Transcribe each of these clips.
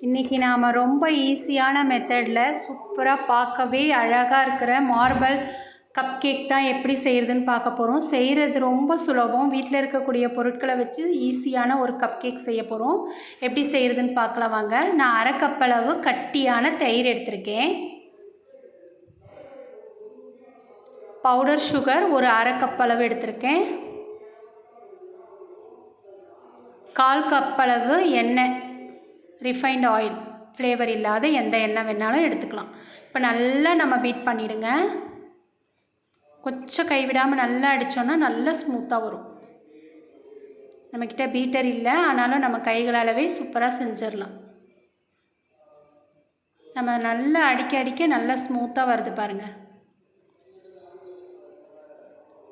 இன்றைக்கி நாம் ரொம்ப ஈஸியான மெத்தடில் சூப்பராக பார்க்கவே அழகாக இருக்கிற மார்பிள் கப் கேக் தான் எப்படி செய்கிறதுன்னு பார்க்க போகிறோம். செய்கிறது ரொம்ப சுலபம். வீட்டில் இருக்கக்கூடிய பொருட்களை வச்சு ஈஸியான ஒரு கப் கேக் செய்ய போகிறோம். எப்படி செய்கிறதுன்னு பார்க்கலாம் வாங்க. நான் அரை கப் அளவு கட்டியான தயிர் எடுத்திருக்கேன். பவுடர் சுகர் ஒரு அரை கப் அளவு எடுத்திருக்கேன். 1/4 கப் அளவு எண்ணெய், ரிஃபைண்ட் ஆயில், ஃப்ளேவர் இல்லாத எந்த எண்ணெய் வேணாலும் எடுத்துக்கலாம். இப்போ நல்லா நம்ம பீட் பண்ணிவிடுங்க. கொஞ்சம் கைவிடாமல் நல்லா அடித்தோன்னா நல்லா ஸ்மூத்தாக வரும். நம்மக்கிட்ட பீட்டர் இல்லை, ஆனாலும் நம்ம கைகளாலவே சூப்பராக செஞ்சிடலாம். நம்ம நல்லா அடிக்க அடிக்க நல்லா ஸ்மூத்தாக வருது பாருங்கள்.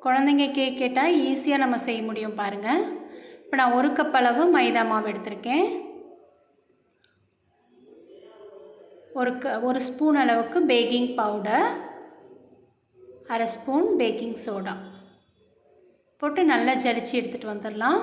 குழந்தைங்க கேக் கேட்டால் ஈஸியாக நம்ம செய்ய முடியும் பாருங்கள். இப்போ நான் 1 கப் அளவு மைதா மாவு எடுத்திருக்கேன். ஒரு ஸ்பூன் அளவுக்கு பேக்கிங் பவுடர், அரை ஸ்பூன் பேக்கிங் சோடா போட்டு நல்லா ஜலிச்சு எடுத்துகிட்டு வந்துடலாம்.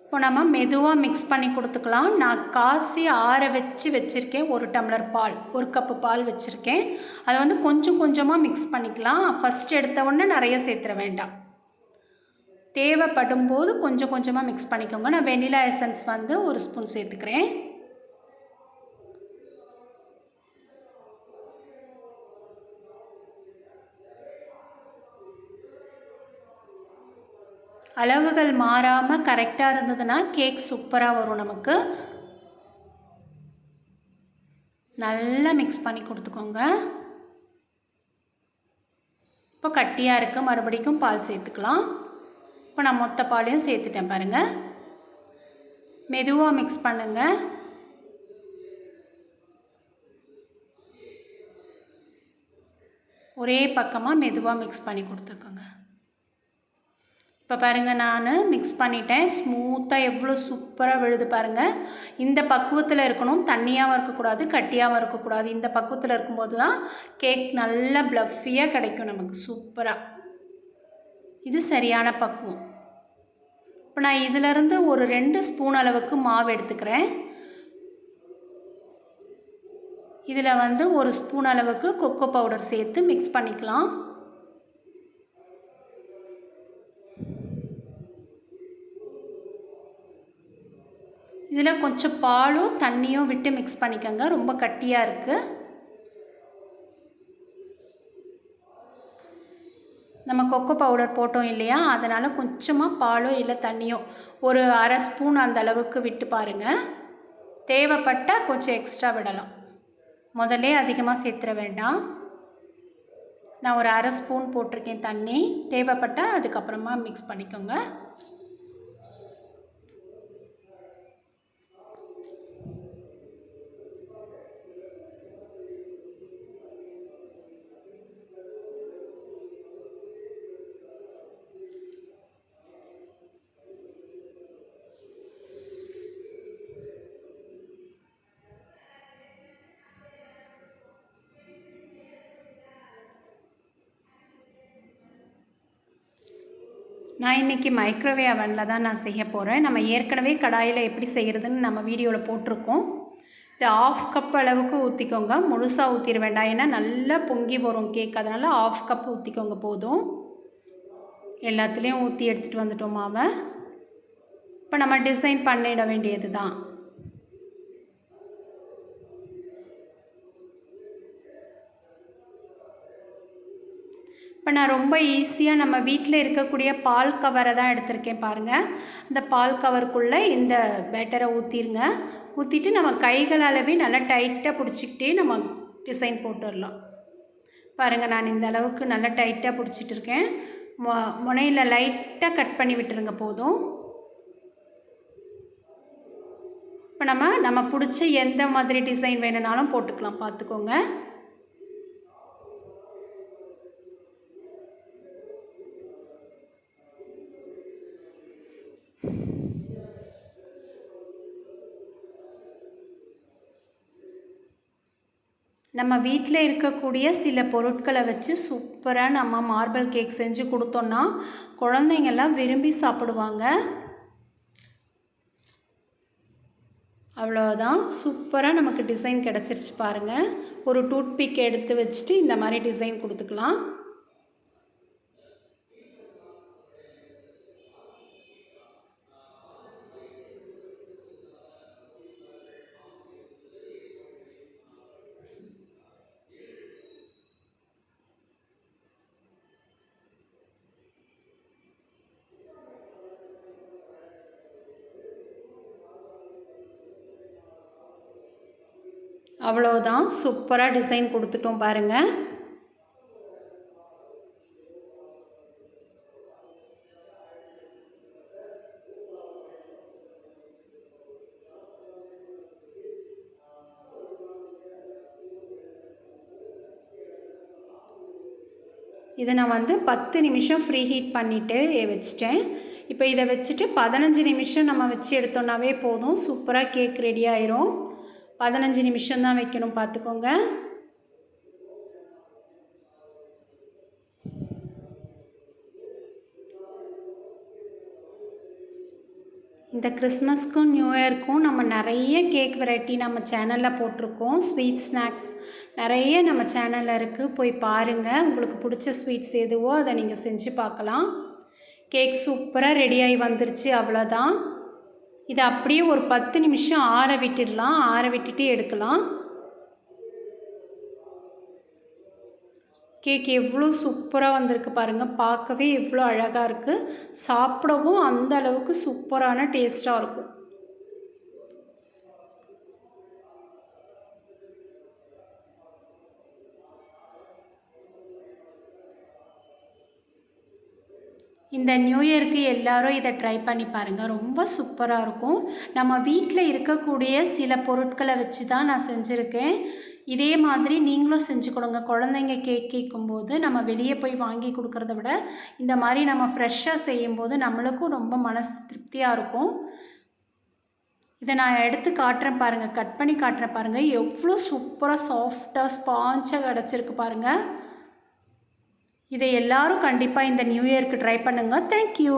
இப்போ நம்ம மெதுவாக மிக்ஸ் பண்ணி கொடுத்துக்கலாம். நான் காசி ஆற வச்சுருக்கேன். 1 டம்ளர் பால், 1 கப்பு பால் வச்சுருக்கேன். அதை வந்து கொஞ்சம் கொஞ்சமாக மிக்ஸ் பண்ணிக்கலாம். ஃபஸ்ட் எடுத்த உடனே நிறைய சேர்த்துற வேண்டாம். தேவைப்படும் போது கொஞ்சம் கொஞ்சமாக மிக்ஸ் பண்ணிக்கோங்க. நான் வெனிலா எசன்ஸ் வந்து 1 ஸ்பூன் சேர்த்துக்கிறேன். அளவுகள் மாறாமல் கரெக்டாக இருந்ததுன்னா கேக் சூப்பராக வரும். நமக்கு நல்லா மிக்ஸ் பண்ணி கொடுத்துக்கோங்க. இப்போ கட்டியாக இருக்குது, மறுபடியும் பால் சேர்த்துக்கலாம். இப்போ நான் மொத்த பாலையும் சேர்த்துட்டேன் பாருங்கள். மெதுவாக மிக்ஸ் பண்ணுங்கள். ஒரே பக்கமாக மெதுவாக மிக்ஸ் பண்ணி கொடுத்துருக்கோங்க. இப்போ பாருங்கள், நான் மிக்ஸ் பண்ணிட்டேன். ஸ்மூத்தாக எவ்வளோ சூப்பராக விழுது பாருங்கள். இந்த பக்குவத்தில் இருக்கணும். தண்ணியாகவும் இருக்கக்கூடாது, கட்டியாகவும் இருக்கக்கூடாது. இந்த பக்குவத்தில் இருக்கும்போது தான் கேக் நல்லா ப்ளஃபியாக கிடைக்கும் நமக்கு சூப்பராக. இது சரியான பக்குவம். இப்போ நான் இதிலேருந்து ஒரு 2 ஸ்பூன் அளவுக்கு மாவு எடுத்துக்கிறேன். இதில் வந்து 1 ஸ்பூன் அளவுக்கு கொக்கோ பவுடர் சேர்த்து மிக்ஸ் பண்ணிக்கலாம். இதில் கொஞ்சம் பாலும் தண்ணியும் விட்டு மிக்ஸ் பண்ணிக்கோங்க. ரொம்ப கட்டியாக இருக்குது. நம்ம கொக்கோ பவுடர் போட்டோம் இல்லையா, அதனால் கொஞ்சமாக பாலோ இல்லை தண்ணியோ ஒரு அரை ஸ்பூன் அந்த அளவுக்கு விட்டு பாருங்கள். தேவைப்பட்டால் கொஞ்சம் எக்ஸ்ட்ரா விடலாம். முதல்ல அதிகமாக சேர்த்துற வேண்டாம். நான் ஒரு அரை ஸ்பூன் போட்டிருக்கேன் தண்ணி. தேவைப்பட்டால் அதுக்கப்புறமா மிக்ஸ் பண்ணிக்கோங்க. நான் இன்றைக்கி மைக்ரோவேவ் அவனில் தான் நான் செய்ய போகிறேன். நம்ம ஏற்கனவே கடாயில் எப்படி செய்கிறதுன்னு நம்ம வீடியோவில் போட்டிருக்கோம். இது 1/2 கப் அளவுக்கு ஊற்றிக்கோங்க. முழுசாக ஊற்றிட வேண்டாம், ஏன்னா நல்லா பொங்கி வரும் கேக். அதனால் 1/2 கப் ஊற்றிக்கோங்க போதும். எல்லாத்துலேயும் ஊற்றி எடுத்துகிட்டு வந்துட்டோம் மாவை. இப்போ நம்ம டிசைன் பண்ணிட வேண்டியது தான். இப்போ நான் ரொம்ப ஈஸியாக நம்ம வீட்டில் இருக்கக்கூடிய பால் கவரை தான் எடுத்திருக்கேன் பாருங்கள். இந்த பால் கவருக்குள்ளே இந்த பேட்டரை ஊற்றிடுங்க. ஊற்றிட்டு நம்ம கைகளாலவே நல்லா டைட்டாக பிடிச்சிக்கிட்டே நம்ம டிசைன் போட்டுடலாம். பாருங்கள், நான் இந்த அளவுக்கு நல்லா டைட்டாக பிடிச்சிட்டு இருக்கேன். முனையில் லைட்டாக கட் பண்ணி விட்டுருங்க போதும். இப்போ நம்ம பிடிச்ச எந்த மாதிரி டிசைன் வேணுனாலும் போட்டுக்கலாம், பார்த்துக்கோங்க. நம்ம வீட்டில் இருக்கக்கூடிய சில பொருட்களை வச்சு சூப்பராக நம்ம மார்பிள் கேக் செஞ்சு கொடுத்தோன்னா குழந்தைங்கள்லாம் விரும்பி சாப்பிடுவாங்க. அவ்வளோதான், சூப்பராக நமக்கு டிசைன் கிடச்சிருச்சு பாருங்கள். ஒரு டூத்பிக் எடுத்து வச்சுட்டு இந்த மாதிரி டிசைன் கொடுத்துக்கலாம். அவ்வளோதான், சூப்பராக டிசைன் கொடுத்துட்டோம் பாருங்கள். இதை நான் 10 நிமிஷம் ஃப்ரீ ஹீட் பண்ணிவிட்டு வச்சிட்டேன். இப்போ இதை வச்சுட்டு 15 நிமிஷம் நம்ம வச்சு எடுத்தோன்னாவே போதும், சூப்பராக கேக் ரெடி ஆயிரும். 15 நிமிஷம் தான் வைக்கணும், பார்த்துக்கோங்க. இந்த கிறிஸ்மஸ்க்கும் நியூ இயர்க்கும் நம்ம நிறைய கேக் வெரைட்டி நம்ம சேனலில் போட்டிருக்கோம். ஸ்வீட் ஸ்நாக்ஸ் நிறைய நம்ம சேனலில் இருக்குது, போய் பாருங்கள். உங்களுக்கு பிடிச்ச ஸ்வீட்ஸ் எதுவோ அதை நீங்கள் செஞ்சு பார்க்கலாம். கேக் சூப்பராக ரெடியாகி வந்துருச்சு, அவ்வளோதான். இதை அப்படியே ஒரு 10 நிமிஷம் ஆற விட்டுடலாம். ஆற விட்டுட்டு எடுக்கலாம். கேக் எவ்வளோ சூப்பராக வந்திருக்கு பாருங்கள், பார்க்கவே எவ்வளோ அழகாக இருக்குது. சாப்பிடவும் அந்த அளவுக்கு சூப்பரான டேஸ்ட்டாக இருக்கும். இந்த நியூ இயருக்கு எல்லோரும் இதை ட்ரை பண்ணி பாருங்கள், ரொம்ப சூப்பராக இருக்கும். நம்ம வீட்டில் இருக்கக்கூடிய சில பொருட்களை வச்சு தான் நான் செஞ்சுருக்கேன். இதே மாதிரி நீங்களும் செஞ்சு கொடுங்க. குழந்தைங்க கேக் கேட்கும்போது நம்ம வெளியே போய் வாங்கி கொடுக்குறத விட இந்த மாதிரி நம்ம ஃப்ரெஷ்ஷாக செய்யும்போது நம்மளுக்கும் ரொம்ப மனசு திருப்தியாக இருக்கும். இதை நான் எடுத்து காட்டுறேன் பாருங்கள், கட் பண்ணி காட்டுறேன் பாருங்கள், எவ்வளோ சூப்பராக சாஃப்டாக ஸ்பாஞ்சாக கிடச்சிருக்கு பாருங்கள். இதை எல்லோரும் கண்டிப்பாக இந்த நியூ இயருக்கு ட்ரை பண்ணுங்கள். தேங்க்யூ.